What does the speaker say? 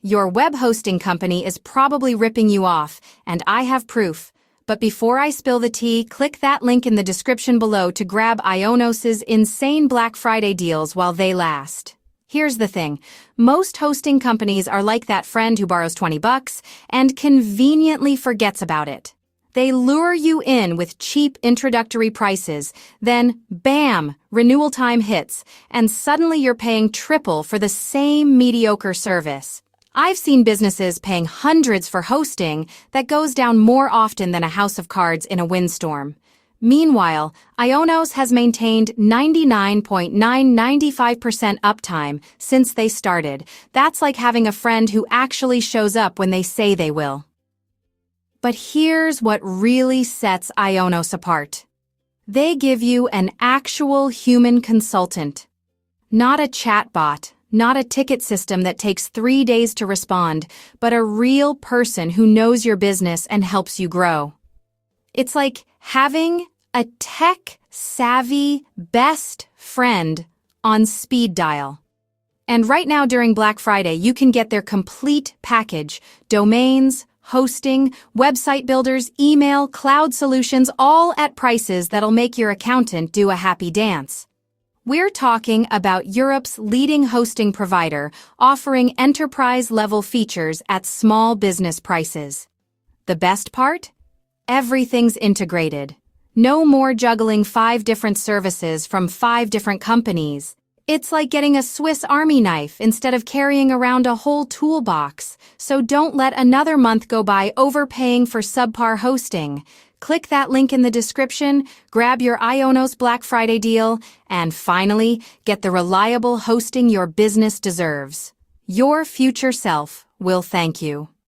Your web hosting company is probably ripping you off, and I have proof. But before I spill the tea, click that link in the description below to grab IONOS's insane Black Friday deals while they last. Here's the thing. Most hosting companies are like that friend who borrows $20 and conveniently forgets about it. They lure you in with cheap introductory prices, then bam, renewal time hits, and suddenly you're paying triple for the same mediocre service. I've seen businesses paying hundreds for hosting that goes down more often than a house of cards in a windstorm. Meanwhile, IONOS has maintained 99.995% uptime since they started. That's like having a friend who actually shows up when they say they will. But here's what really sets IONOS apart. They give you an actual human consultant. Not a chatbot, not a ticket system that takes 3 days to respond, but a real person who knows your business and helps you grow. It's like having a tech-savvy best friend on speed dial. And right now during Black Friday, you can get their complete package: domains, hosting, website builders, email, cloud solutions, all at prices that'll make your accountant do a happy dance. We're talking about Europe's leading hosting provider, offering enterprise-level features at small business prices. The best part? Everything's integrated. No more juggling 5 different services from 5 different companies. It's like getting a Swiss Army knife instead of carrying around a whole toolbox. So don't let another month go by overpaying for subpar hosting. Click that link in the description, grab your IONOS Black Friday deal, and finally, get the reliable hosting your business deserves. Your future self will thank you.